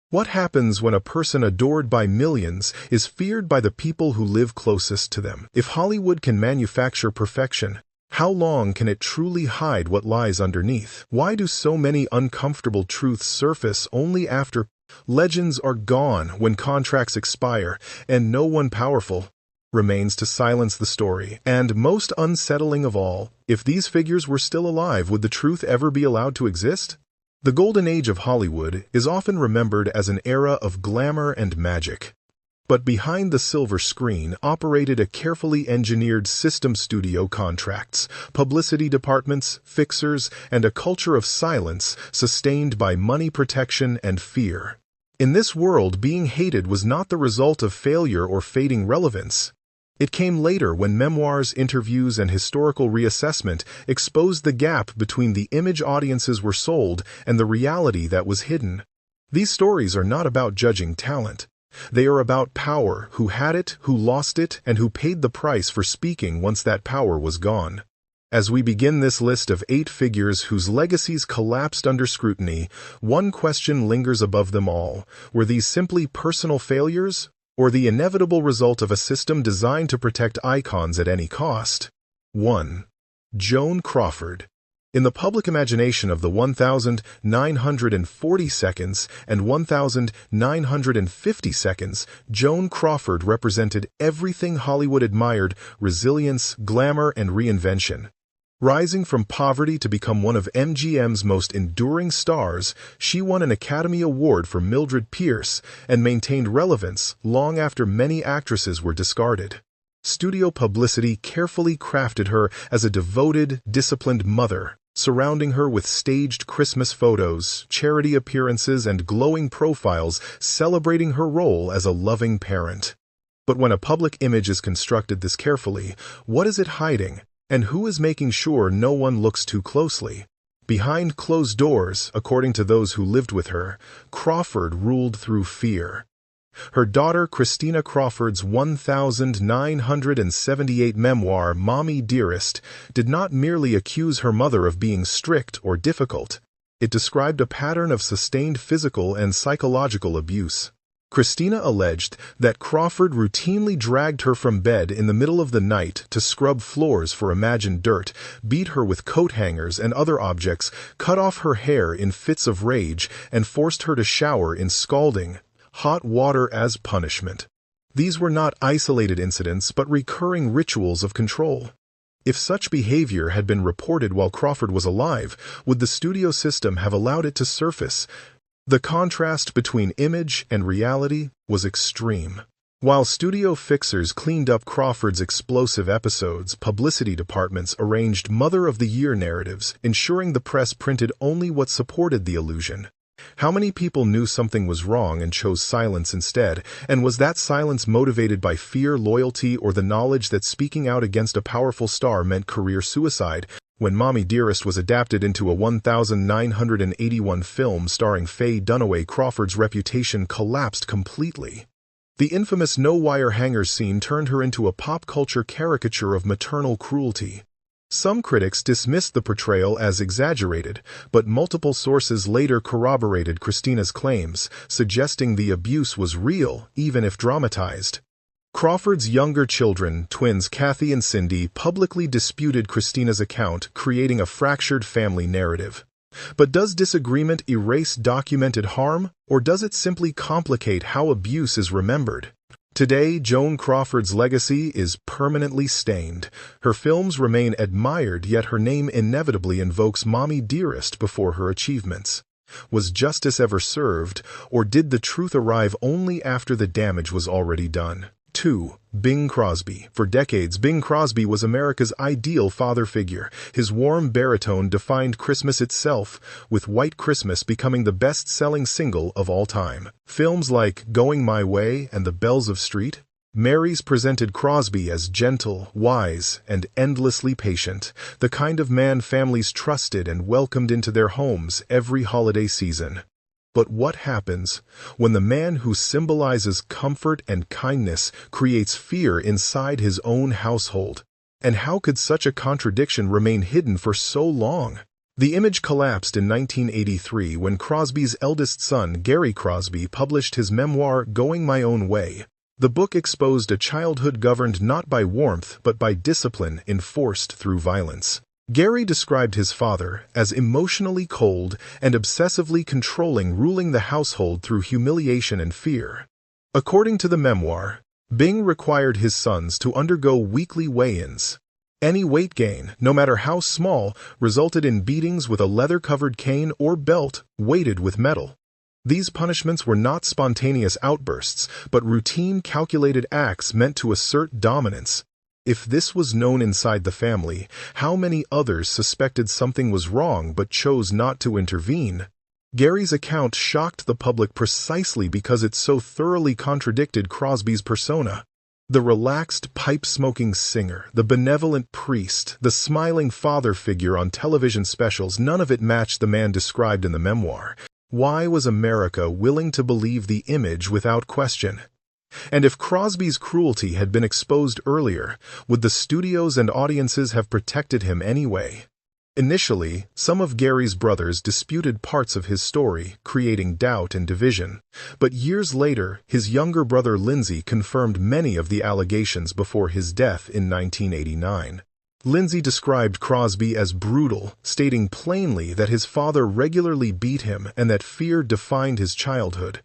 What happens when a person adored by millions is feared by the people who live closest to them? If Hollywood can manufacture perfection, how long can it truly hide what lies underneath? Why do so many uncomfortable truths surface only after legends are gone, when contracts expire, and no one powerful remains to silence the story? And most unsettling of all, if these figures were still alive, would the truth ever be allowed to exist? The golden age of Hollywood is often remembered as an era of glamour and magic. But behind the silver screen operated a carefully engineered system: studio contracts, publicity departments, fixers, and a culture of silence sustained by money, protection, and fear. In this world, being hated was not the result of failure or fading relevance. It came later, when memoirs, interviews, and historical reassessment exposed the gap between the image audiences were sold and the reality that was hidden. These stories are not about judging talent. They are about power: who had it, who lost it, and who paid the price for speaking once that power was gone. As we begin this list of 8 figures whose legacies collapsed under scrutiny, one question lingers above them all: were these simply personal failures, or the inevitable result of a system designed to protect icons at any cost? 1. Joan Crawford. In the public imagination of the 1940 seconds and 1950 seconds, Joan Crawford represented everything Hollywood admired: resilience, glamour, and reinvention. Rising from poverty to become one of MGM's most enduring stars, she won an Academy Award for Mildred Pierce and maintained relevance long after many actresses were discarded. Studio publicity carefully crafted her as a devoted, disciplined mother, surrounding her with staged Christmas photos, charity appearances, and glowing profiles celebrating her role as a loving parent. But when a public image is constructed this carefully, what is it hiding? And who is making sure no one looks too closely? Behind closed doors, according to those who lived with her, Crawford ruled through fear. Her daughter Christina Crawford's 1978 memoir, Mommy Dearest, did not merely accuse her mother of being strict or difficult. It described a pattern of sustained physical and psychological abuse. Christina alleged that Crawford routinely dragged her from bed in the middle of the night to scrub floors for imagined dirt, beat her with coat hangers and other objects, cut off her hair in fits of rage, and forced her to shower in scalding hot water as punishment. These were not isolated incidents, but recurring rituals of control. If such behavior had been reported while Crawford was alive, would the studio system have allowed it to surface? The contrast between image and reality was extreme. While studio fixers cleaned up Crawford's explosive episodes, publicity departments arranged Mother of the Year narratives, ensuring the press printed only what supported the illusion. How many people knew something was wrong and chose silence instead? And was that silence motivated by fear, loyalty, or the knowledge that speaking out against a powerful star meant career suicide? When Mommy Dearest was adapted into a 1981 film starring Faye Dunaway, Crawford's reputation collapsed completely. The infamous no-wire hangers scene turned her into a pop culture caricature of maternal cruelty. Some critics dismissed the portrayal as exaggerated, but multiple sources later corroborated Christina's claims, suggesting the abuse was real, even if dramatized. Crawford's younger children, twins Kathy and Cindy, publicly disputed Christina's account, creating a fractured family narrative. But does disagreement erase documented harm, or does it simply complicate how abuse is remembered? Today, Joan Crawford's legacy is permanently stained. Her films remain admired, yet her name inevitably invokes Mommy Dearest before her achievements. Was justice ever served, or did the truth arrive only after the damage was already done? 2. Bing Crosby. For decades, Bing Crosby was America's ideal father figure. His warm baritone defined Christmas itself, with White Christmas becoming the best-selling single of all time. Films like Going My Way and The Bells of St. Mary's presented Crosby as gentle, wise, and endlessly patient, the kind of man families trusted and welcomed into their homes every holiday season. But what happens when the man who symbolizes comfort and kindness creates fear inside his own household? And how could such a contradiction remain hidden for so long? The image collapsed in 1983 when Crosby's eldest son, Gary Crosby, published his memoir, Going My Own Way. The book exposed a childhood governed not by warmth but by discipline enforced through violence. Gary described his father as emotionally cold and obsessively controlling, ruling the household through humiliation and fear. According to the memoir, Bing required his sons to undergo weekly weigh-ins. Any weight gain, no matter how small, resulted in beatings with a leather-covered cane or belt weighted with metal. These punishments were not spontaneous outbursts, but routine, calculated acts meant to assert dominance. If this was known inside the family, how many others suspected something was wrong but chose not to intervene? Gary's account shocked the public precisely because it so thoroughly contradicted Crosby's persona. The relaxed, pipe-smoking singer, the benevolent priest, the smiling father figure on television specials, none of it matched the man described in the memoir. Why was America willing to believe the image without question? And if Crosby's cruelty had been exposed earlier, would the studios and audiences have protected him anyway? Initially, some of Gary's brothers disputed parts of his story, creating doubt and division. But years later, his younger brother Lindsay confirmed many of the allegations before his death in 1989. Lindsay described Crosby as brutal, stating plainly that his father regularly beat him and that fear defined his childhood.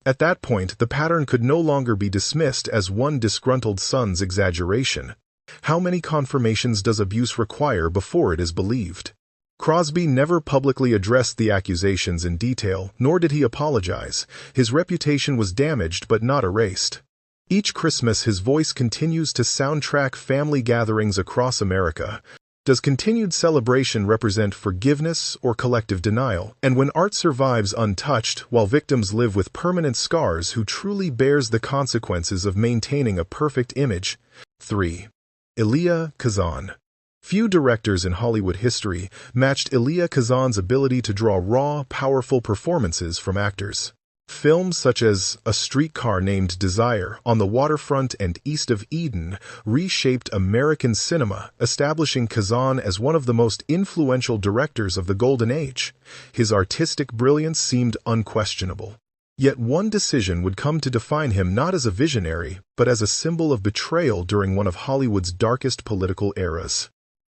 At that point, the pattern could no longer be dismissed as one disgruntled son's exaggeration. How many confirmations does abuse require before it is believed? Crosby never publicly addressed the accusations in detail, nor did he apologize. His reputation was damaged but not erased. Each Christmas, his voice continues to soundtrack family gatherings across America. Does continued celebration represent forgiveness or collective denial? And when art survives untouched while victims live with permanent scars, who truly bears the consequences of maintaining a perfect image? 3. Elia Kazan. Few directors in Hollywood history matched Elia Kazan's ability to draw raw, powerful performances from actors. Films such as A Streetcar Named Desire, On the Waterfront, and East of Eden reshaped American cinema, establishing Kazan as one of the most influential directors of the Golden Age. His artistic brilliance seemed unquestionable. Yet one decision would come to define him not as a visionary, but as a symbol of betrayal during one of Hollywood's darkest political eras.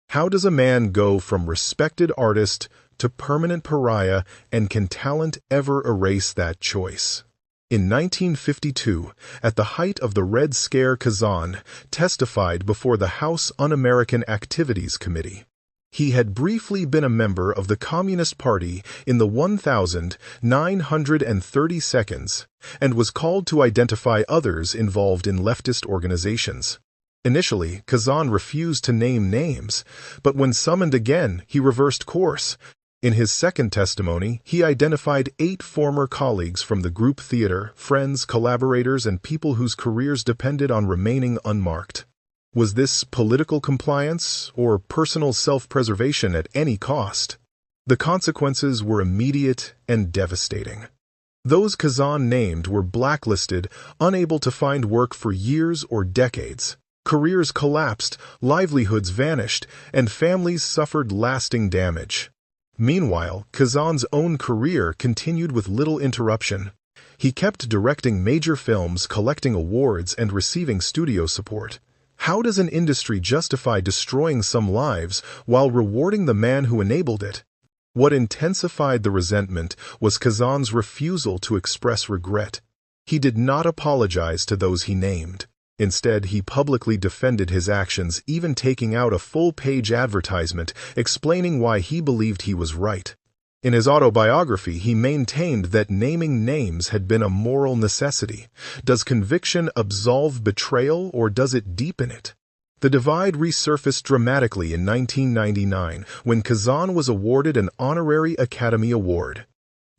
How does a man go from respected artist to permanent pariah, and can talent ever erase that choice? In 1952, at the height of the Red Scare, Kazan testified before the House Un-American Activities Committee. He had briefly been a member of the Communist Party in the 1930 seconds and was called to identify others involved in leftist organizations. Initially, Kazan refused to name names, but when summoned again, he reversed course. In his second testimony, he identified 8 former colleagues from the group theater, friends, collaborators, and people whose careers depended on remaining unmarked. Was this political compliance or personal self-preservation at any cost? The consequences were immediate and devastating. Those Kazan named were blacklisted, unable to find work for years or decades. Careers collapsed, livelihoods vanished, and families suffered lasting damage. Meanwhile, Kazan's own career continued with little interruption. He kept directing major films, collecting awards, and receiving studio support. How does an industry justify destroying some lives while rewarding the man who enabled it? What intensified the resentment was Kazan's refusal to express regret. He did not apologize to those he named. Instead, he publicly defended his actions, even taking out a full-page advertisement explaining why he believed he was right. In his autobiography, he maintained that naming names had been a moral necessity. Does conviction absolve betrayal, or does it deepen it? The divide resurfaced dramatically in 1999 when Kazan was awarded an honorary Academy Award.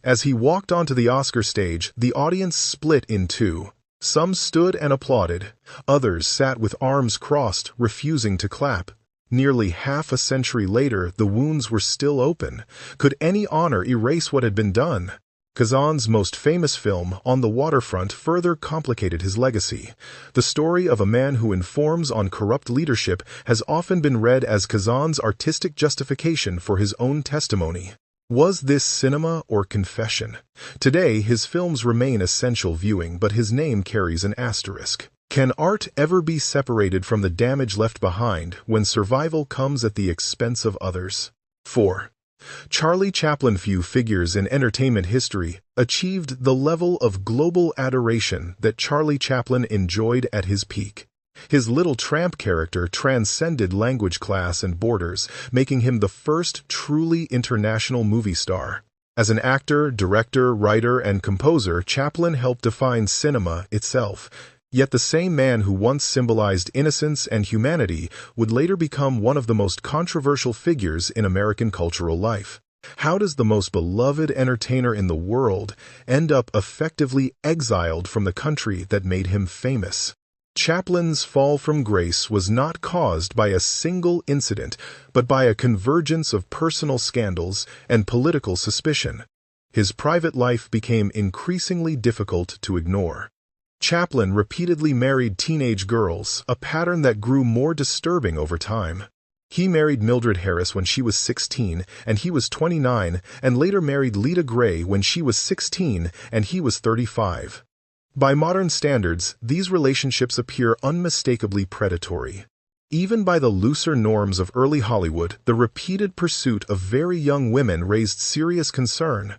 As he walked onto the Oscar stage, the audience split in two. Some stood and applauded. Others sat with arms crossed, refusing to clap. Nearly half a century later, the wounds were still open. Could any honor erase what had been done? Kazan's most famous film, On the Waterfront, further complicated his legacy. The story of a man who informs on corrupt leadership has often been read as Kazan's artistic justification for his own testimony. Was this cinema or confession? Today, his films remain essential viewing, but his name carries an asterisk. Can art ever be separated from the damage left behind when survival comes at the expense of others? 4. Charlie Chaplin. Few figures in entertainment history achieved the level of global adoration that Charlie Chaplin enjoyed at his peak. His Little Tramp character transcended language, class, and borders, making him the first truly international movie star. As an actor, director, writer, and composer, Chaplin helped define cinema itself. Yet the same man who once symbolized innocence and humanity would later become one of the most controversial figures in American cultural life. How does the most beloved entertainer in the world end up effectively exiled from the country that made him famous? Chaplin's fall from grace was not caused by a single incident, but by a convergence of personal scandals and political suspicion. His private life became increasingly difficult to ignore. Chaplin repeatedly married teenage girls, a pattern that grew more disturbing over time. He married Mildred Harris when she was 16 and he was 29, and later married Lita Gray when she was 16 and he was 35. By modern standards, these relationships appear unmistakably predatory. Even by the looser norms of early Hollywood, the repeated pursuit of very young women raised serious concern.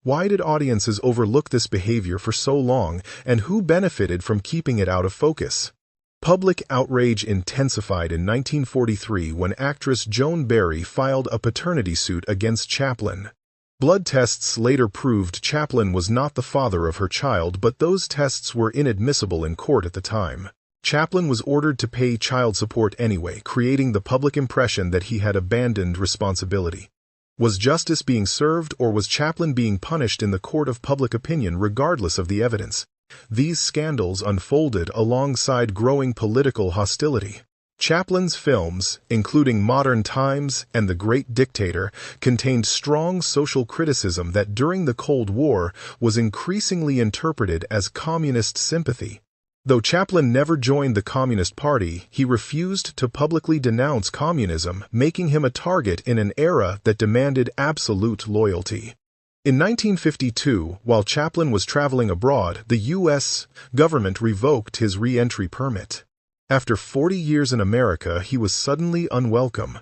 Why did audiences overlook this behavior for so long, and who benefited from keeping it out of focus? Public outrage intensified in 1943 when actress Joan Barry filed a paternity suit against Chaplin. Blood tests later proved Chaplin was not the father of her child, but those tests were inadmissible in court at the time. Chaplin was ordered to pay child support anyway, creating the public impression that he had abandoned responsibility. Was justice being served, or was Chaplin being punished in the court of public opinion regardless of the evidence? These scandals unfolded alongside growing political hostility. Chaplin's films, including Modern Times and The Great Dictator, contained strong social criticism that during the Cold War was increasingly interpreted as communist sympathy. Though Chaplin never joined the Communist Party, he refused to publicly denounce communism, making him a target in an era that demanded absolute loyalty. In 1952, while Chaplin was traveling abroad, the U.S. government revoked his re-entry permit. After 40 years in America, he was suddenly unwelcome.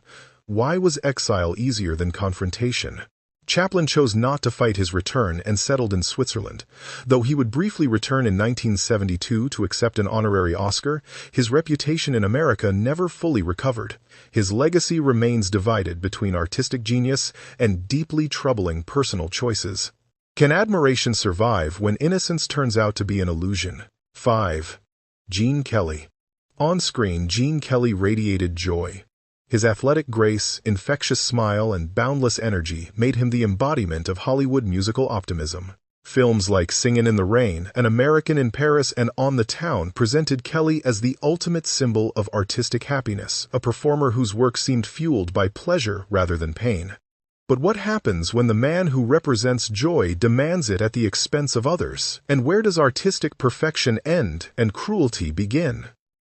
Why was exile easier than confrontation? Chaplin chose not to fight his return and settled in Switzerland. Though he would briefly return in 1972 to accept an honorary Oscar, his reputation in America never fully recovered. His legacy remains divided between artistic genius and deeply troubling personal choices. Can admiration survive when innocence turns out to be an illusion? 5. Gene Kelly. On screen, Gene Kelly radiated joy. His athletic grace, infectious smile, and boundless energy made him the embodiment of Hollywood musical optimism. Films like Singin' in the Rain, An American in Paris, and On the Town presented Kelly as the ultimate symbol of artistic happiness, a performer whose work seemed fueled by pleasure rather than pain. But what happens when the man who represents joy demands it at the expense of others? And where does artistic perfection end and cruelty begin?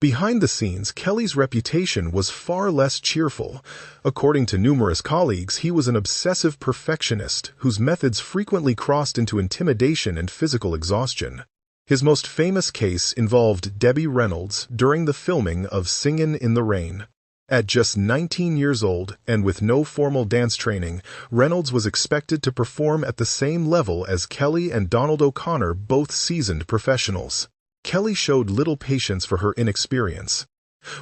Behind the scenes, Kelly's reputation was far less cheerful. According to numerous colleagues, he was an obsessive perfectionist whose methods frequently crossed into intimidation and physical exhaustion. His most famous case involved Debbie Reynolds during the filming of Singin' in the Rain. At just 19 years old and with no formal dance training, Reynolds was expected to perform at the same level as Kelly and Donald O'Connor, both seasoned professionals. Kelly showed little patience for her inexperience.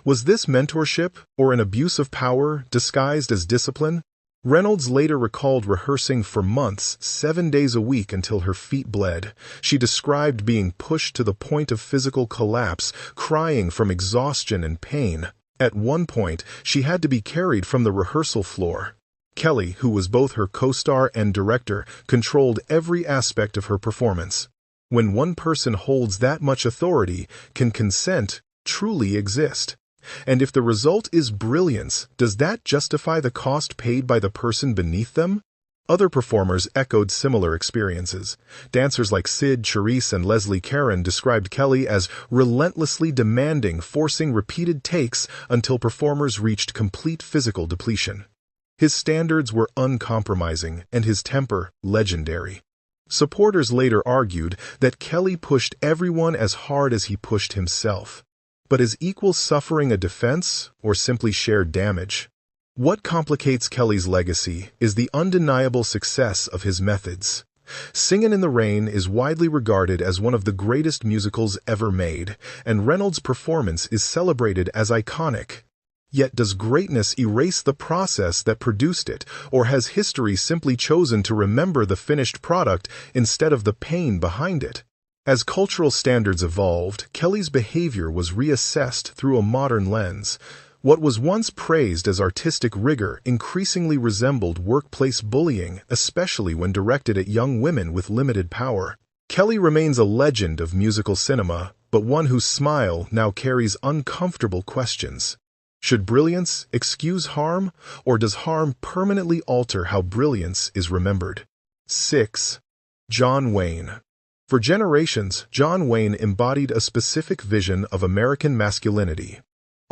Was this mentorship or an abuse of power disguised as discipline? Reynolds later recalled rehearsing for months, 7 days a week until her feet bled. She described being pushed to the point of physical collapse, crying from exhaustion and pain. At one point, she had to be carried from the rehearsal floor. Kelly, who was both her co-star and director, controlled every aspect of her performance. When one person holds that much authority, can consent truly exist? And if the result is brilliance, does that justify the cost paid by the person beneath them? Other performers echoed similar experiences. Dancers like Sid, Charisse, and Leslie Caron described Kelly as relentlessly demanding, forcing repeated takes until performers reached complete physical depletion. His standards were uncompromising, and his temper legendary. Supporters later argued that Kelly pushed everyone as hard as he pushed himself. But is equal suffering a defense, or simply shared damage? What complicates Kelly's legacy is the undeniable success of his methods. Singin' in the Rain is widely regarded as one of the greatest musicals ever made, and Reynolds' performance is celebrated as iconic. Yet does greatness erase the process that produced it, or has history simply chosen to remember the finished product instead of the pain behind it? As cultural standards evolved, Kelly's behavior was reassessed through a modern lens. What was once praised as artistic rigor increasingly resembled workplace bullying, especially when directed at young women with limited power. Kelly remains a legend of musical cinema, but one whose smile now carries uncomfortable questions. Should brilliance excuse harm, or does harm permanently alter how brilliance is remembered? 6. John Wayne. For generations, John Wayne embodied a specific vision of American masculinity.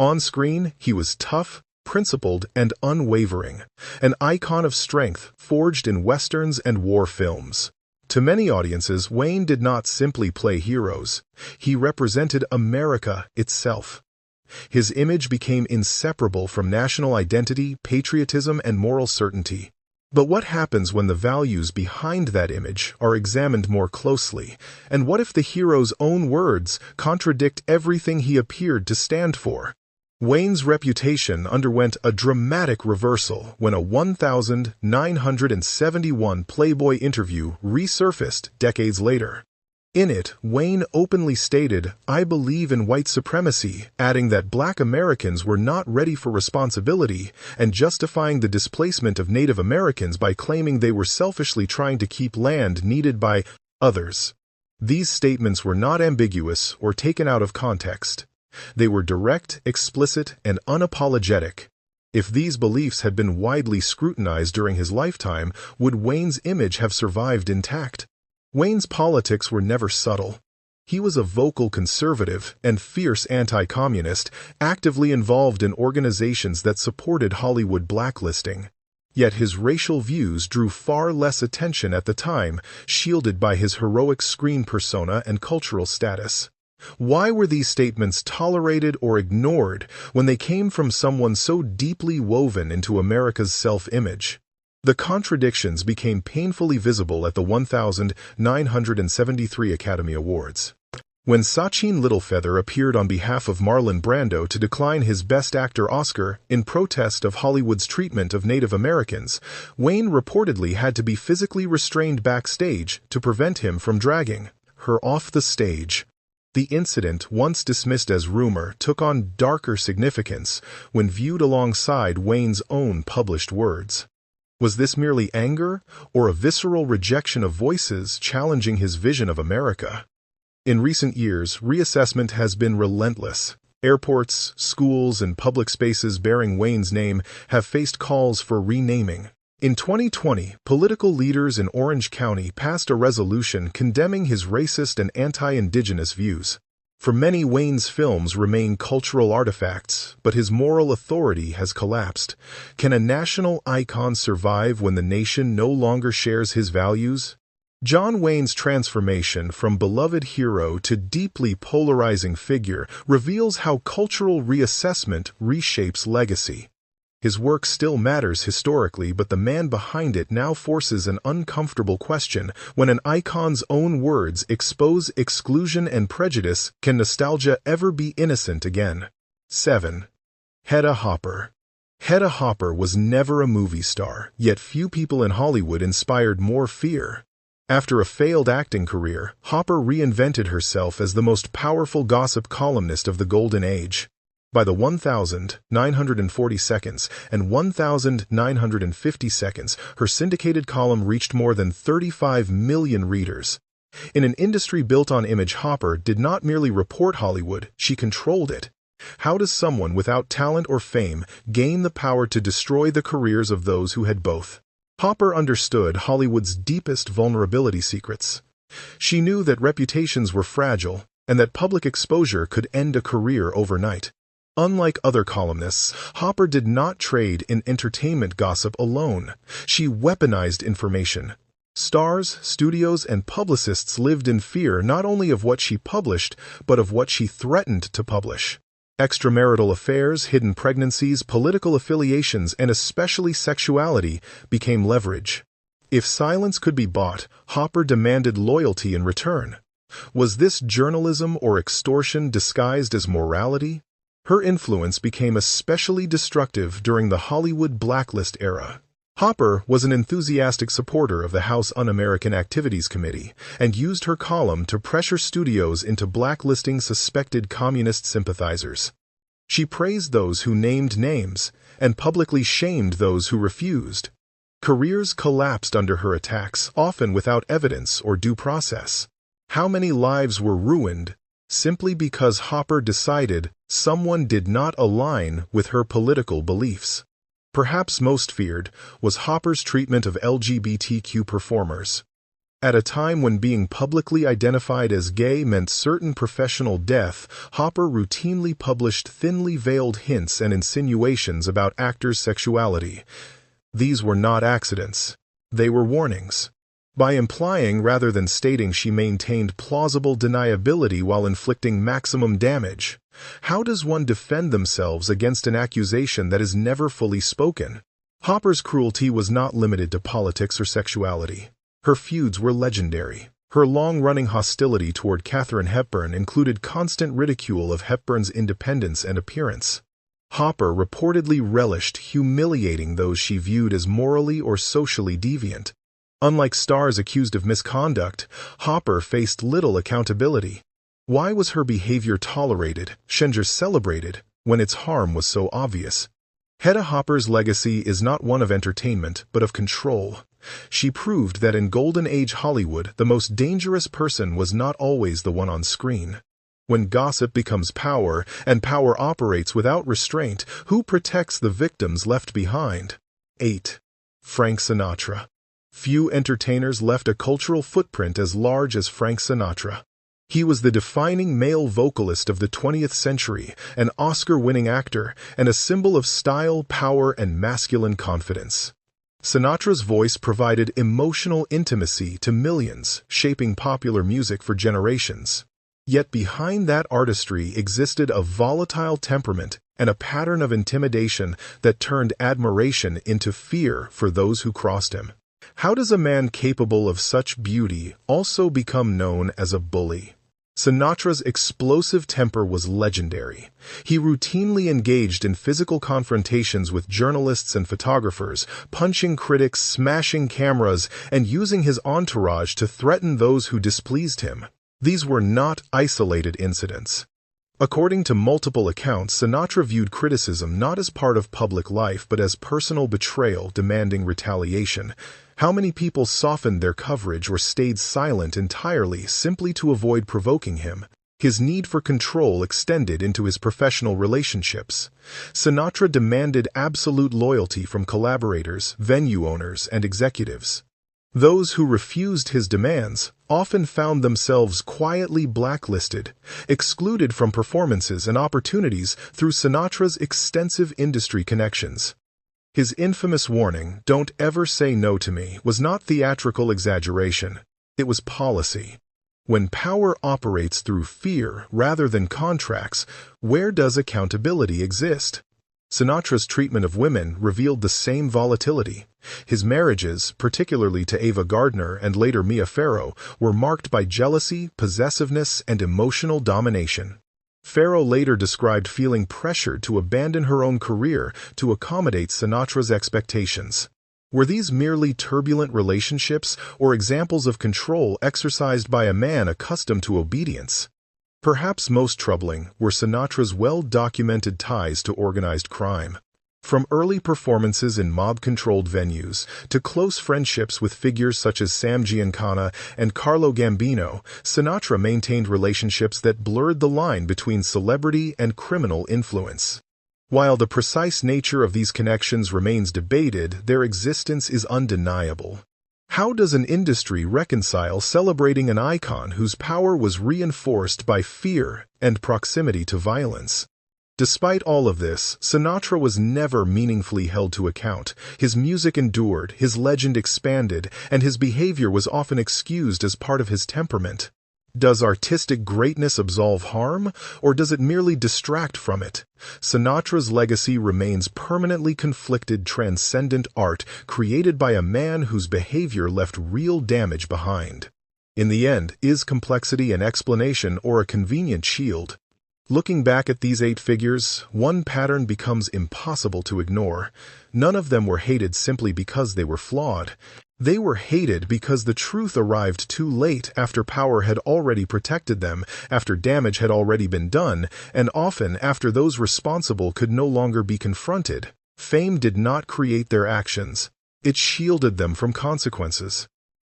On screen, he was tough, principled, and unwavering, an icon of strength forged in westerns and war films. To many audiences, Wayne did not simply play heroes. He represented America itself. His image became inseparable from national identity, patriotism, and moral certainty. But what happens when the values behind that image are examined more closely? And what if the hero's own words contradict everything he appeared to stand for? Wayne's reputation underwent a dramatic reversal when a 1971 Playboy interview resurfaced decades later. In it, Wayne openly stated, "I believe in white supremacy," adding that Black Americans were not ready for responsibility, and justifying the displacement of Native Americans by claiming they were selfishly trying to keep land needed by others. These statements were not ambiguous or taken out of context. They were direct, explicit, and unapologetic. If these beliefs had been widely scrutinized during his lifetime, would Wayne's image have survived intact? Wayne's politics were never subtle. He was a vocal conservative and fierce anti-communist, actively involved in organizations that supported Hollywood blacklisting. Yet his racial views drew far less attention at the time, shielded by his heroic screen persona and cultural status. Why were these statements tolerated or ignored when they came from someone so deeply woven into America's self-image? The contradictions became painfully visible at the 1973 Academy Awards. When Sachin Littlefeather appeared on behalf of Marlon Brando to decline his Best Actor Oscar in protest of Hollywood's treatment of Native Americans, Wayne reportedly had to be physically restrained backstage to prevent him from dragging her off the stage. The incident, once dismissed as rumor, took on darker significance when viewed alongside Wayne's own published words. Was this merely anger, or a visceral rejection of voices challenging his vision of America? In recent years, reassessment has been relentless. Airports, schools, and public spaces bearing Wayne's name have faced calls for renaming. In 2020, political leaders in Orange County passed a resolution condemning his racist and anti-indigenous views. For many, Wayne's films remain cultural artifacts, but his moral authority has collapsed. Can a national icon survive when the nation no longer shares his values? John Wayne's transformation from beloved hero to deeply polarizing figure reveals how cultural reassessment reshapes legacy. His work still matters historically, but the man behind it now forces an uncomfortable question. When an icon's own words expose exclusion and prejudice, can nostalgia ever be innocent again? 7. Hedda Hopper. Hedda Hopper was never a movie star, yet few people in Hollywood inspired more fear. After a failed acting career, Hopper reinvented herself as the most powerful gossip columnist of the Golden Age. By the 1940 seconds and 1950 seconds, her syndicated column reached more than 35 million readers. In an industry built on image, Hopper did not merely report Hollywood, she controlled it. How does someone without talent or fame gain the power to destroy the careers of those who had both? Hopper understood Hollywood's deepest vulnerability secrets. She knew that reputations were fragile and that public exposure could end a career overnight. Unlike other columnists, Hopper did not trade in entertainment gossip alone. She weaponized information. Stars, studios, and publicists lived in fear not only of what she published, but of what she threatened to publish. Extramarital affairs, hidden pregnancies, political affiliations, and especially sexuality became leverage. If silence could be bought, Hopper demanded loyalty in return. Was this journalism or extortion disguised as morality? Her influence became especially destructive during the Hollywood blacklist era. Hopper was an enthusiastic supporter of the House Un-American Activities Committee and used her column to pressure studios into blacklisting suspected communist sympathizers. She praised those who named names and publicly shamed those who refused. Careers collapsed under her attacks, often without evidence or due process. How many lives were ruined simply because Hopper decided someone did not align with her political beliefs? Perhaps most feared was Hopper's treatment of LGBTQ performers. At a time when being publicly identified as gay meant certain professional death, Hopper routinely published thinly veiled hints and insinuations about actors' sexuality. These were not accidents. They were warnings. By implying rather than stating, she maintained plausible deniability while inflicting maximum damage. How does one defend themselves against an accusation that is never fully spoken? Hopper's cruelty was not limited to politics or sexuality. Her feuds were legendary. Her long-running hostility toward Katharine Hepburn included constant ridicule of Hepburn's independence and appearance. Hopper reportedly relished humiliating those she viewed as morally or socially deviant. Unlike stars accused of misconduct, Hopper faced little accountability. Why was her behavior tolerated, Schenger celebrated, when its harm was so obvious? Hedda Hopper's legacy is not one of entertainment, but of control. She proved that in Golden Age Hollywood, the most dangerous person was not always the one on screen. When gossip becomes power, and power operates without restraint, who protects the victims left behind? 8. Frank Sinatra. Few entertainers left a cultural footprint as large as Frank Sinatra. He was the defining male vocalist of the 20th century, an Oscar-winning actor, and a symbol of style, power, and masculine confidence. Sinatra's voice provided emotional intimacy to millions, shaping popular music for generations. Yet behind that artistry existed a volatile temperament and a pattern of intimidation that turned admiration into fear for those who crossed him. How does a man capable of such beauty also become known as a bully? Sinatra's explosive temper was legendary. He routinely engaged in physical confrontations with journalists and photographers, punching critics, smashing cameras, and using his entourage to threaten those who displeased him. These were not isolated incidents. According to multiple accounts, Sinatra viewed criticism not as part of public life but as personal betrayal demanding retaliation. How many people softened their coverage or stayed silent entirely simply to avoid provoking him? His need for control extended into his professional relationships. Sinatra demanded absolute loyalty from collaborators, venue owners, and executives. Those who refused his demands often found themselves quietly blacklisted, excluded from performances and opportunities through Sinatra's extensive industry connections. His infamous warning, "Don't ever say no to me," was not theatrical exaggeration. It was policy. When power operates through fear rather than contracts, where does accountability exist? Sinatra's treatment of women revealed the same volatility. His marriages, particularly to Ava Gardner and later Mia Farrow, were marked by jealousy, possessiveness, and emotional domination. Farrow later described feeling pressured to abandon her own career to accommodate Sinatra's expectations. Were these merely turbulent relationships or examples of control exercised by a man accustomed to obedience? Perhaps most troubling were Sinatra's well-documented ties to organized crime. From early performances in mob-controlled venues to close friendships with figures such as Sam Giancana and Carlo Gambino, Sinatra maintained relationships that blurred the line between celebrity and criminal influence. While the precise nature of these connections remains debated, their existence is undeniable. How does an industry reconcile celebrating an icon whose power was reinforced by fear and proximity to violence? Despite all of this, Sinatra was never meaningfully held to account. His music endured, his legend expanded, and his behavior was often excused as part of his temperament. Does artistic greatness absolve harm, or does it merely distract from it? Sinatra's legacy remains permanently conflicted, transcendent art created by a man whose behavior left real damage behind. In the end, is complexity an explanation or a convenient shield? Looking back at these 8 figures, one pattern becomes impossible to ignore. None of them were hated simply because they were flawed. They were hated because the truth arrived too late, after power had already protected them, after damage had already been done, and often after those responsible could no longer be confronted. Fame did not create their actions. It shielded them from consequences.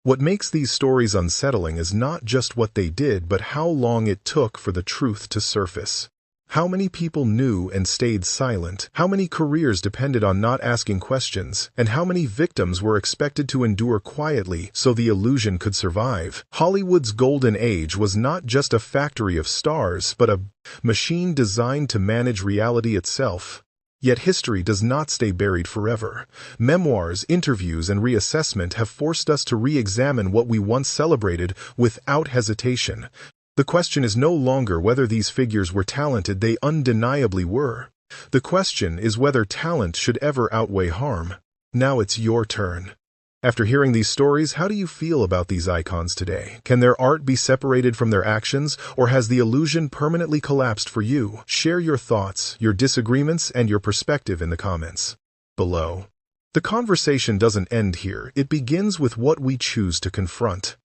What makes these stories unsettling is not just what they did, but how long it took for the truth to surface. How many people knew and stayed silent? How many careers depended on not asking questions? And how many victims were expected to endure quietly so the illusion could survive? Hollywood's golden age was not just a factory of stars, but a machine designed to manage reality itself. Yet history does not stay buried forever. Memoirs, interviews, and reassessment have forced us to re-examine what we once celebrated without hesitation. The question is no longer whether these figures were talented; they undeniably were. The question is whether talent should ever outweigh harm. Now it's your turn. After hearing these stories, how do you feel about these icons today? Can their art be separated from their actions, or has the illusion permanently collapsed for you? Share your thoughts, your disagreements, and your perspective in the comments below. The conversation doesn't end here. It begins with what we choose to confront.